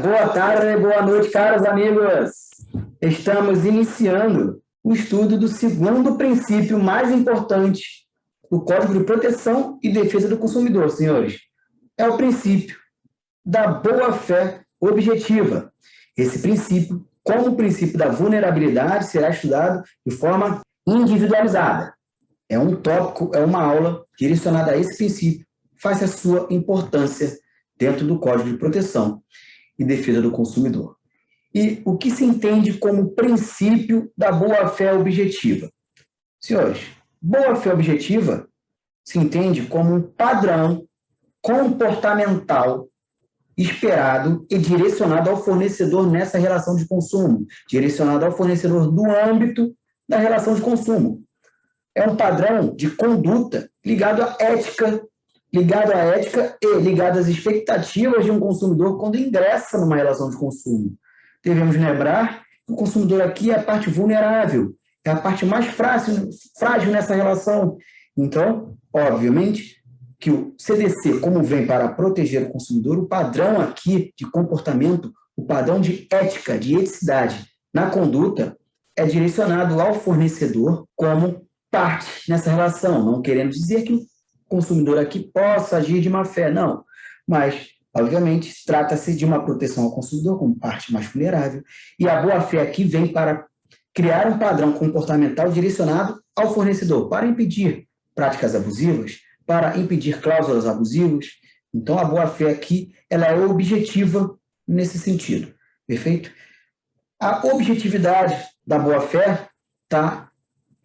Boa tarde, boa noite, caros amigos. Estamos iniciando o estudo do segundo princípio mais importante do Código de Proteção e Defesa do Consumidor, senhores. É o princípio da boa-fé objetiva. Esse princípio, como o princípio da vulnerabilidade, será estudado de forma individualizada. É um tópico, é uma aula direcionada a esse princípio, faz a sua importância dentro do Código de Proteção e Defesa do Consumidor. E o que se entende como princípio da boa-fé objetiva? Senhores, boa-fé objetiva se entende como um padrão comportamental esperado e direcionado ao fornecedor nessa relação de consumo, direcionado ao fornecedor no âmbito da relação de consumo. É um padrão de conduta ligado à ética e ligado às expectativas de um consumidor quando ingressa numa relação de consumo. Devemos lembrar que o consumidor aqui é a parte vulnerável, é a parte mais frágil nessa relação. Então, obviamente, que o CDC, como vem para proteger o consumidor, o padrão aqui de comportamento, o padrão de ética, de eticidade na conduta, é direcionado ao fornecedor como parte nessa relação, não querendo dizer que o consumidor aqui possa agir de má fé, não. Mas, obviamente, trata-se de uma proteção ao consumidor como parte mais vulnerável, e a boa-fé aqui vem para criar um padrão comportamental direcionado ao fornecedor, para impedir práticas abusivas, para impedir cláusulas abusivas. Então, a boa-fé aqui ela é objetiva nesse sentido, perfeito? A objetividade da boa-fé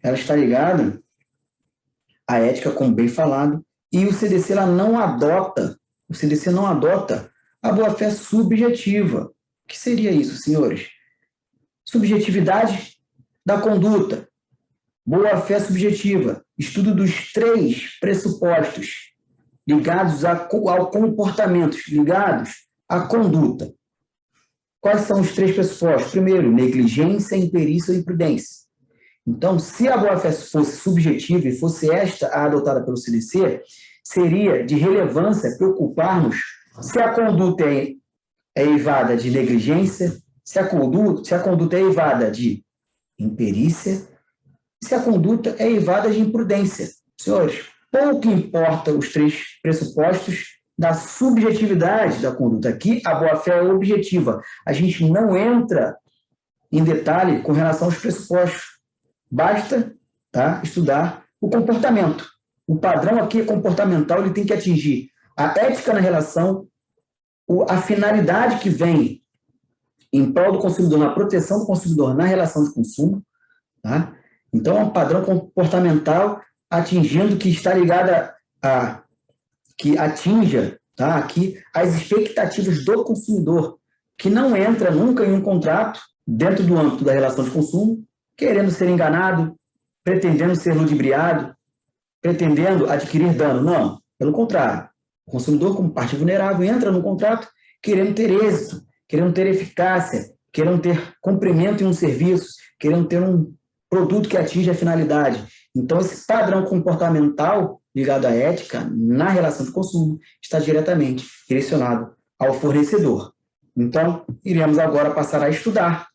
ela está ligada à ética, como bem falado, e o CDC não adota a boa-fé subjetiva. O que seria isso, senhores? Subjetividade da conduta, boa-fé subjetiva, estudo dos 3 pressupostos ligados ao comportamento, ligados à conduta. Quais são os 3 pressupostos? Primeiro, negligência, imperícia ou imprudência. Então, se a boa-fé fosse subjetiva e fosse esta a adotada pelo CDC, seria de relevância preocupar-nos se a conduta é eivada de negligência, se a conduta é eivada de imperícia, se a conduta é eivada de imprudência. Senhores, pouco importa os 3 pressupostos da subjetividade da conduta. Aqui, a boa-fé é objetiva. A gente não entra em detalhe com relação aos pressupostos. Basta estudar o comportamento. O padrão aqui é comportamental, ele tem que atingir a ética na relação, a finalidade que vem em prol do consumidor, na proteção do consumidor na relação de consumo. Tá? Então, é um padrão comportamental atingindo que está ligada que atinja aqui as expectativas do consumidor, que não entra nunca em um contrato dentro do âmbito da relação de consumo, querendo ser enganado, pretendendo ser ludibriado, pretendendo adquirir dano. Não, pelo contrário. O consumidor, como parte vulnerável, entra no contrato querendo ter êxito, querendo ter eficácia, querendo ter cumprimento em um serviço, querendo ter um produto que atinja a finalidade. Então, esse padrão comportamental ligado à ética na relação de consumo está diretamente direcionado ao fornecedor. Então, iremos agora passar a estudar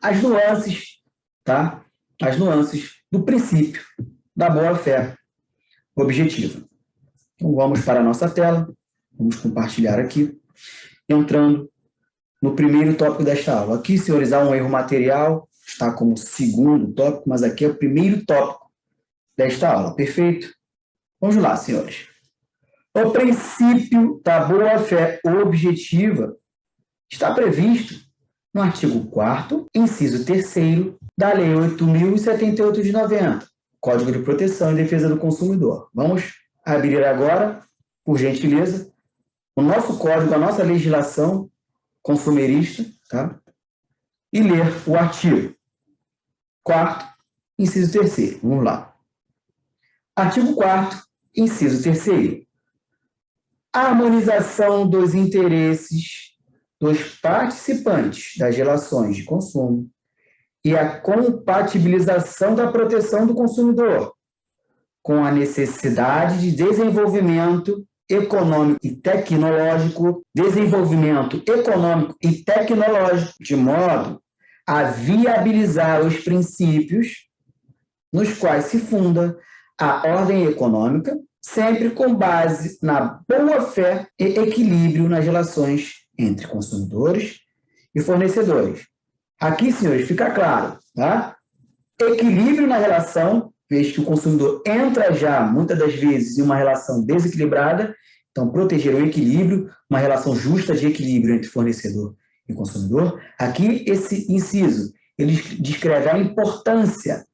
as nuances, as nuances do princípio da boa-fé objetiva. Então, vamos para a nossa tela, vamos compartilhar aqui, entrando no primeiro tópico desta aula. Aqui, senhores, há um erro material, está como segundo tópico, mas aqui é o primeiro tópico desta aula, perfeito? Vamos lá, senhores. O princípio da boa-fé objetiva está previsto no artigo 4º, inciso 3º, da Lei 8.078 de 90, Código de Proteção e Defesa do Consumidor. Vamos abrir agora, por gentileza, o nosso código, a nossa legislação consumerista, e ler o artigo 4º, inciso 3º. Vamos lá. Artigo 4º, inciso 3º. A harmonização dos interesses dos participantes das relações de consumo e a compatibilização da proteção do consumidor com a necessidade de desenvolvimento econômico e tecnológico, desenvolvimento econômico e tecnológico, de modo a viabilizar os princípios nos quais se funda a ordem econômica, sempre com base na boa-fé e equilíbrio nas relações entre consumidores e fornecedores. Aqui, senhores, fica claro, tá? Equilíbrio na relação, vez que o consumidor entra já, muitas das vezes, em uma relação desequilibrada, então proteger o equilíbrio, uma relação justa de equilíbrio entre fornecedor e consumidor. Aqui, esse inciso, ele descreve a importância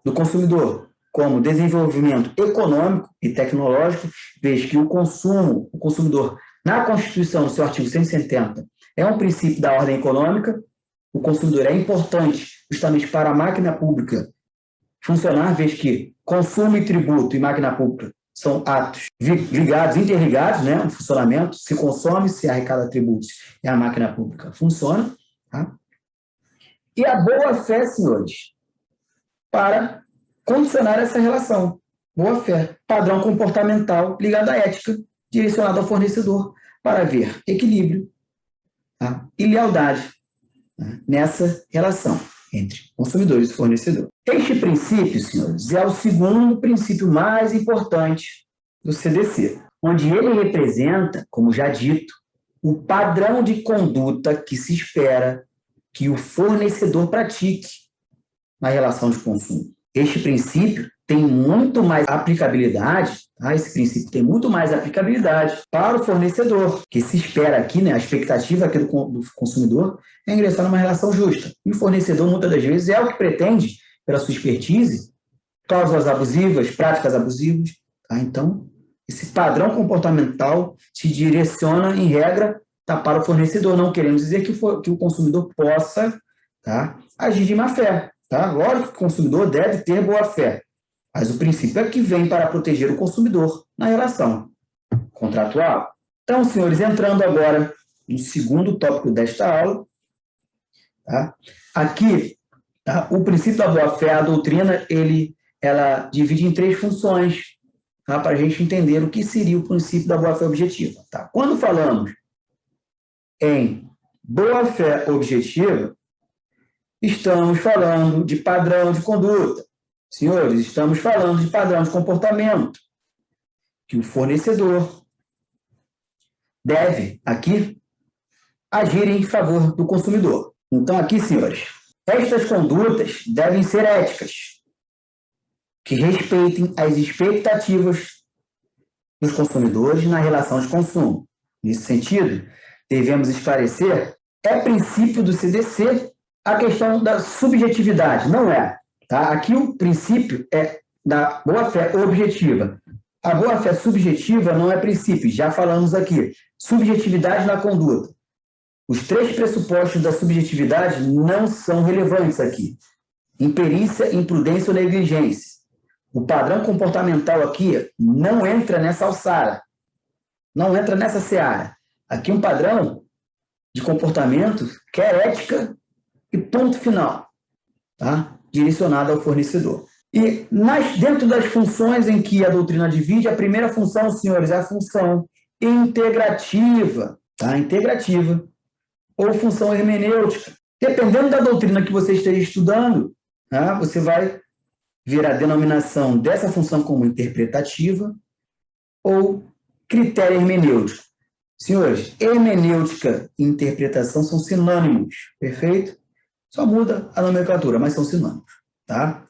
do consumidor como desenvolvimento econômico e tecnológico, vez que o consumidor, na Constituição, no seu artigo 170, é um princípio da ordem econômica, o consumidor é importante justamente para a máquina pública funcionar, vez que consumo e tributo e máquina pública são atos ligados, interligados, né, no funcionamento, se consome, se arrecada tributos e a máquina pública funciona. Tá? E a boa-fé, senhores, para condicionar essa relação. Boa-fé, padrão comportamental ligado à ética, direcionado ao fornecedor, para haver equilíbrio, tá? E lealdade, tá? Nessa relação entre consumidores e fornecedor. Este princípio, senhores, é o segundo princípio mais importante do CDC, onde ele representa, como já dito, o padrão de conduta que se espera que o fornecedor pratique na relação de consumo. Este princípio tem muito mais aplicabilidade, tá? Esse princípio tem muito mais aplicabilidade para o fornecedor, que se espera aqui, né, a expectativa aqui do consumidor é ingressar numa relação justa. E o fornecedor, muitas das vezes, é o que pretende, pela sua expertise, cláusulas abusivas, práticas abusivas. Tá? Então, esse padrão comportamental se direciona, em regra, tá, para o fornecedor. Não queremos dizer que o consumidor possa, tá, agir de má fé. Tá? Lógico que o consumidor deve ter boa-fé, mas o princípio é que vem para proteger o consumidor na relação contratual. Então, senhores, entrando agora no segundo tópico desta aula, tá? Aqui, tá, o princípio da boa-fé, a doutrina, ela divide em 3 funções, tá, para a gente entender o que seria o princípio da boa-fé objetiva. Tá? Quando falamos em boa-fé objetiva, estamos falando de padrão de conduta. Senhores, estamos falando de padrão de comportamento que o fornecedor deve, aqui, agir em favor do consumidor. Então, aqui, senhores, estas condutas devem ser éticas, que respeitem as expectativas dos consumidores na relação de consumo. Nesse sentido, devemos esclarecer, é princípio do CDC a questão da subjetividade, não é. Tá? Aqui o princípio é da boa-fé objetiva. A boa-fé subjetiva não é princípio, já falamos aqui. Subjetividade na conduta. Os 3 pressupostos da subjetividade não são relevantes aqui. Imperícia, imprudência ou negligência. O padrão comportamental aqui não entra nessa alçada, não entra nessa seara. Aqui um padrão de comportamento que é ética e ponto final, tá? Direcionado ao fornecedor. E dentro das funções em que a doutrina divide, a primeira função, senhores, é a função integrativa, tá? Integrativa, ou função hermenêutica. Dependendo da doutrina que você esteja estudando, tá? Você vai ver a denominação dessa função como interpretativa ou critério hermenêutico. Senhores, hermenêutica e interpretação são sinônimos, perfeito? Só muda a nomenclatura, mas são sinônimos, tá?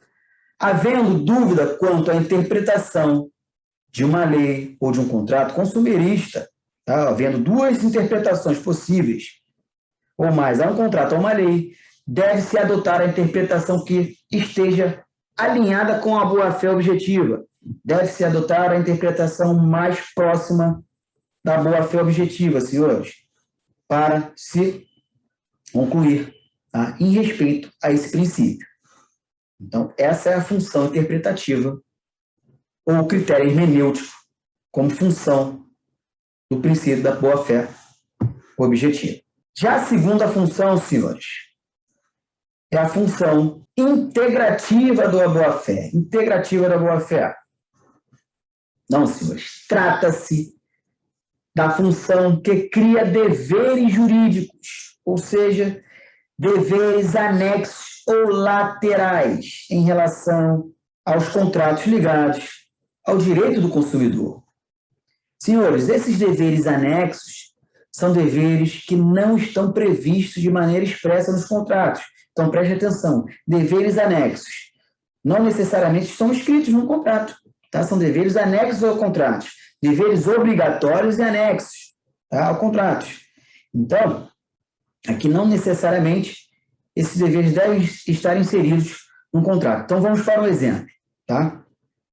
Havendo dúvida quanto à interpretação de uma lei ou de um contrato consumerista, tá? Havendo 2 interpretações possíveis, ou mais, a um contrato ou uma lei, deve-se adotar a interpretação que esteja alinhada com a boa-fé objetiva. Deve-se adotar a interpretação mais próxima da boa-fé objetiva, senhores, para se concluir, tá, em respeito a esse princípio. Então, essa é a função interpretativa ou critério hermenêutico como função do princípio da boa-fé objetiva. Já a segunda função, senhores, é a função integrativa da boa-fé. Integrativa da boa-fé. Não, senhores, trata-se da função que cria deveres jurídicos, ou seja, deveres anexos ou laterais em relação aos contratos ligados ao direito do consumidor. Senhores, esses deveres anexos são deveres que não estão previstos de maneira expressa nos contratos. Então, preste atenção, deveres anexos não necessariamente estão escritos no contrato, tá? São deveres anexos ao contrato, deveres obrigatórios e anexos, tá, ao contrato. Então, aqui não necessariamente esses deveres devem estar inseridos no contrato. Então, vamos para um exemplo, tá?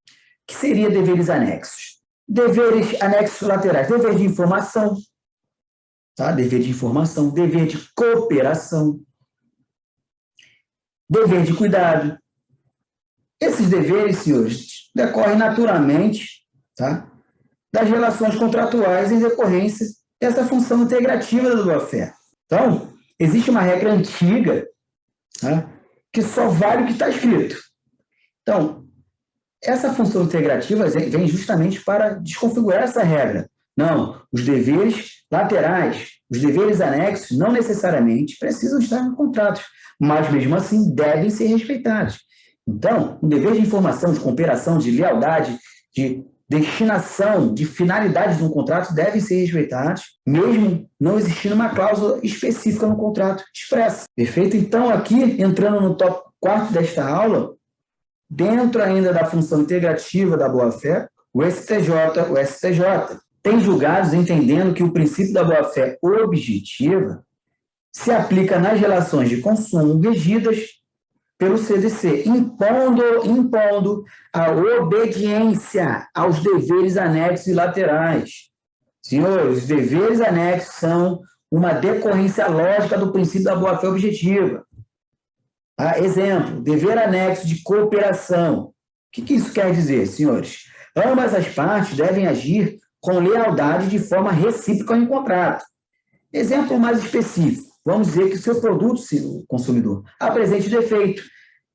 O que seria deveres anexos? Deveres anexos laterais, dever de informação, tá? Dever de informação, dever de cooperação, dever de cuidado. Esses deveres, senhores, decorrem naturalmente, tá, das relações contratuais em decorrência dessa função integrativa da boa-fé. Então, existe uma regra antiga, tá, que só vale o que está escrito. Então, essa função integrativa vem justamente para desconfigurar essa regra. Não, os deveres laterais, os deveres anexos, não necessariamente precisam estar no contrato, mas mesmo assim devem ser respeitados. Então, o dever de informação, de cooperação, de lealdade, de destinação, de finalidade de um contrato devem ser respeitados, mesmo não existindo uma cláusula específica no contrato expressa. Perfeito? Então, aqui, entrando no tópico 4 desta aula, dentro ainda da função integrativa da boa-fé, o STJ tem julgados entendendo que o princípio da boa-fé objetiva se aplica nas relações de consumo regidas pelo CDC, impondo a obediência aos deveres anexos e laterais. Senhores, os deveres anexos são uma decorrência lógica do princípio da boa-fé objetiva. Exemplo, dever anexo de cooperação. O que isso quer dizer, senhores? Ambas as partes devem agir com lealdade de forma recíproca em contrato. Exemplo mais específico. Vamos dizer que o seu produto, o consumidor, apresente defeito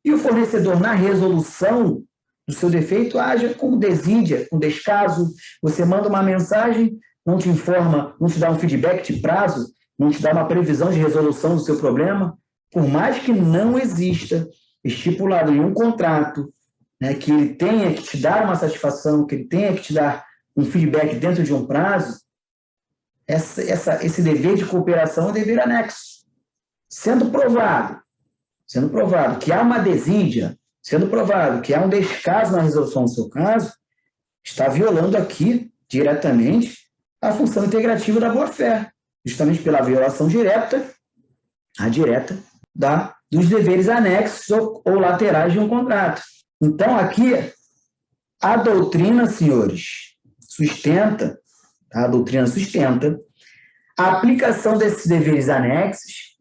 e o fornecedor, na resolução do seu defeito, haja com desídia, com descaso. Você manda uma mensagem, não te informa, não te dá um feedback de prazo, não te dá uma previsão de resolução do seu problema. Por mais que não exista estipulado em um contrato, né, que ele tenha que te dar uma satisfação, que ele tenha que te dar um feedback dentro de um prazo, esse dever de cooperação é um dever anexo. Sendo provado que há uma desídia, sendo provado que há um descaso na resolução do seu caso, está violando aqui, diretamente, a função integrativa da boa-fé, justamente pela violação direta dos deveres anexos ou laterais de um contrato. Então, aqui, a doutrina, senhores, sustenta a aplicação desses deveres anexos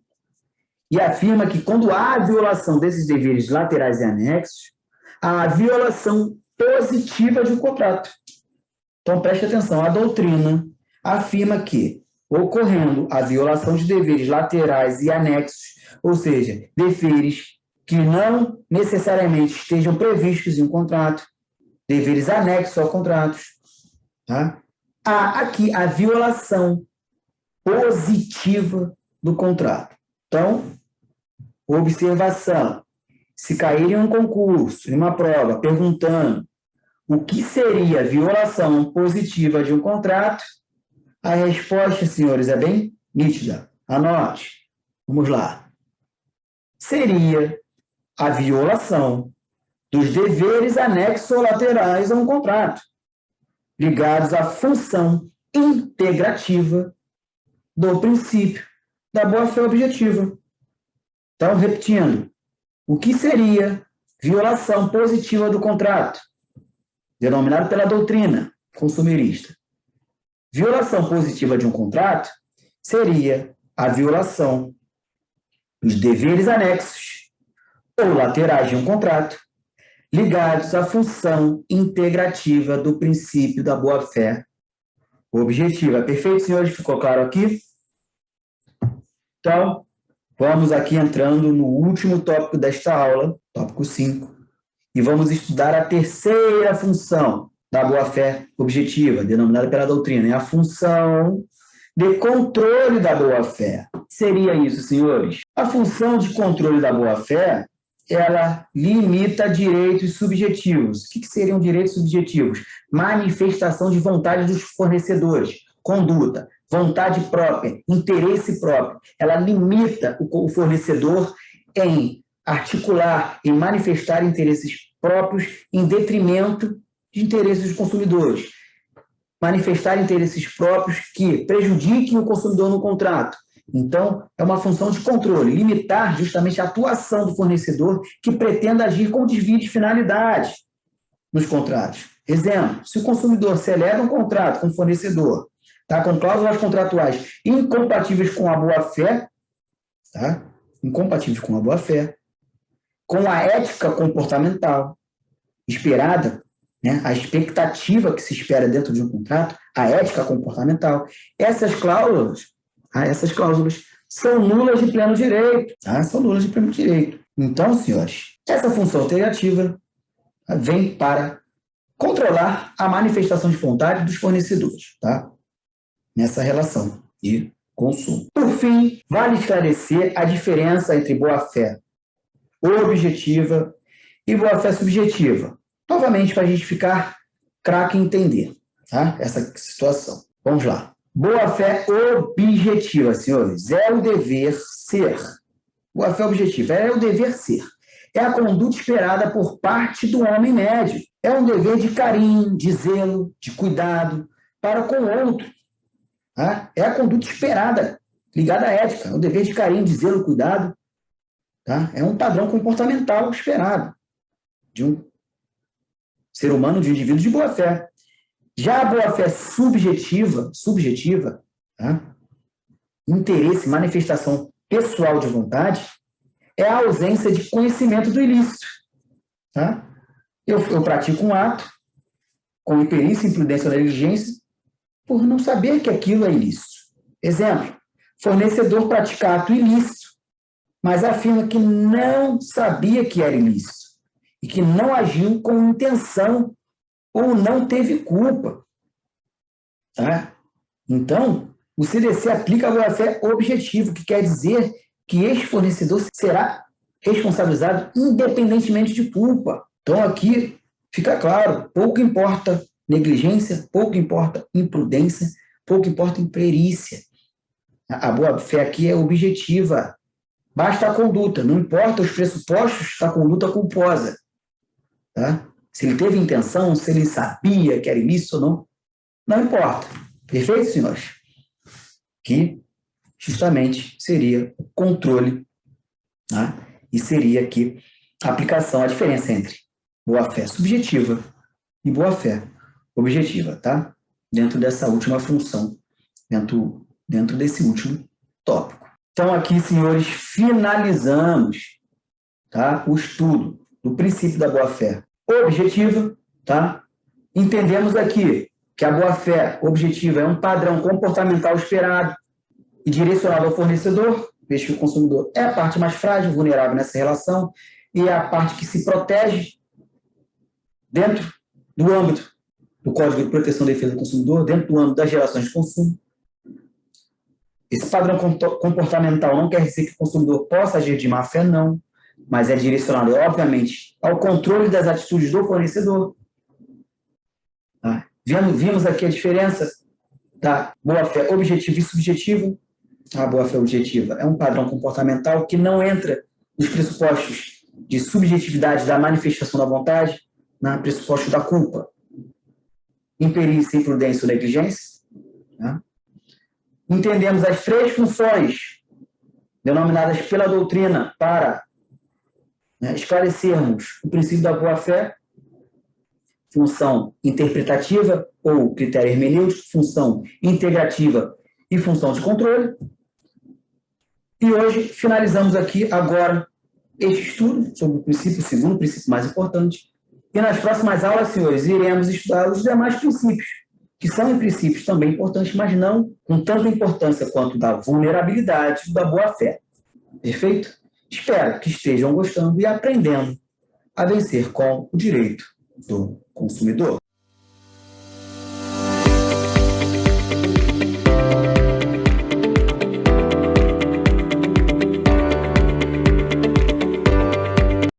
e afirma que, quando há violação desses deveres laterais e anexos, há a violação positiva de um contrato. Então, preste atenção, a doutrina afirma que, ocorrendo a violação de deveres laterais e anexos, ou seja, deveres que não necessariamente estejam previstos em um contrato, deveres anexos ao contrato, tá? Há aqui a violação positiva do contrato. Então, observação. Se cair em um concurso, em uma prova, perguntando o que seria violação positiva de um contrato, a resposta, senhores, é bem nítida. Anote. Vamos lá. Seria a violação dos deveres anexos ou laterais a um contrato, ligados à função integrativa do princípio da boa-fé objetiva. Então, repetindo, o que seria violação positiva do contrato, denominado pela doutrina consumerista? Violação positiva de um contrato seria a violação dos deveres anexos ou laterais de um contrato, ligados à função integrativa do princípio da boa-fé objetiva. Perfeito, senhores? Ficou claro aqui? Então, vamos aqui entrando no último tópico desta aula, tópico 5, e vamos estudar a terceira função, da boa-fé objetiva, denominada pela doutrina, é a função de controle da boa-fé. Seria isso, senhores? A função de controle da boa-fé, ela limita direitos subjetivos. O que seriam direitos subjetivos? Manifestação de vontade dos fornecedores, conduta, vontade própria, interesse próprio. Ela limita o fornecedor em articular, em manifestar interesses próprios em detrimento de interesses dos consumidores. Manifestar interesses próprios que prejudiquem o consumidor no contrato. Então, é uma função de controle, limitar justamente a atuação do fornecedor que pretenda agir com desvio de finalidade nos contratos. Exemplo, se o consumidor celebra um contrato com o fornecedor, tá, com cláusulas contratuais incompatíveis com a boa-fé, tá, incompatíveis com a boa-fé, com a ética comportamental esperada, né, a expectativa que se espera dentro de um contrato, a ética comportamental, essas cláusulas são nulas de pleno direito. Tá? São nulas de pleno direito. Então, senhores, essa função alternativa vem para controlar a manifestação de vontade dos fornecedores, tá? Nessa relação de consumo. Por fim, vale esclarecer a diferença entre boa-fé objetiva e boa-fé subjetiva. Novamente, para a gente ficar craque em entender, tá? Essa situação. Vamos lá. Boa-fé objetiva, senhores, é o dever ser. Boa-fé objetiva é o dever ser. É a conduta esperada por parte do homem médio. É um dever de carinho, de zelo, de cuidado para com o outro. Tá? É a conduta esperada, ligada à ética. É um dever de carinho, de zelo, cuidado. Tá? É um padrão comportamental esperado de um ser humano, de um indivíduo de boa-fé. Já a boa-fé subjetiva, tá? Interesse, manifestação pessoal de vontade, é a ausência de conhecimento do ilícito. Tá? Eu pratico um ato com imperícia, imprudência ou negligência por não saber que aquilo é ilícito. Exemplo, fornecedor pratica ato ilícito, mas afirma que não sabia que era ilícito e que não agiu com intenção ou não teve culpa. Tá? Então, o CDC aplica a boa-fé objetiva, que quer dizer que este fornecedor será responsabilizado independentemente de culpa. Então, aqui fica claro, pouco importa negligência, pouco importa imprudência, pouco importa imperícia. A boa-fé aqui é objetiva. Basta a conduta, não importa os pressupostos da conduta culposa. Tá? Se ele teve intenção, se ele sabia que era ilícito ou não, não importa. Perfeito, senhores? Que justamente seria o controle, tá? E seria aqui a aplicação, a diferença entre boa-fé subjetiva e boa-fé objetiva, tá? Dentro dessa última função, dentro desse último tópico. Então, aqui, senhores, finalizamos, tá, o estudo do princípio da boa-fé objetiva, tá? Entendemos aqui que a boa-fé objetiva é um padrão comportamental esperado e direcionado ao fornecedor, visto que o consumidor é a parte mais frágil, vulnerável nessa relação, e é a parte que se protege dentro do âmbito do Código de Proteção e Defesa do Consumidor, dentro do âmbito das relações de consumo. Esse padrão comportamental não quer dizer que o consumidor possa agir de má-fé, não, mas é direcionado, obviamente, ao controle das atitudes do fornecedor. Tá? Vimos aqui a diferença da boa-fé objetiva e subjetiva. A boa-fé objetiva é um padrão comportamental que não entra nos pressupostos de subjetividade da manifestação da vontade, no pressuposto da culpa, imperícia, imprudência ou negligência. Tá? Entendemos as três funções denominadas pela doutrina para esclarecermos o princípio da boa-fé: função interpretativa ou critério hermenêutico, função integrativa e função de controle. E hoje finalizamos aqui agora este estudo sobre o princípio, o segundo princípio mais importante. E nas próximas aulas, senhores, iremos estudar os demais princípios, que são em princípios também importantes, mas não com tanta importância quanto da vulnerabilidade e da boa-fé. Perfeito? Espero que estejam gostando e aprendendo a vencer com o direito do consumidor.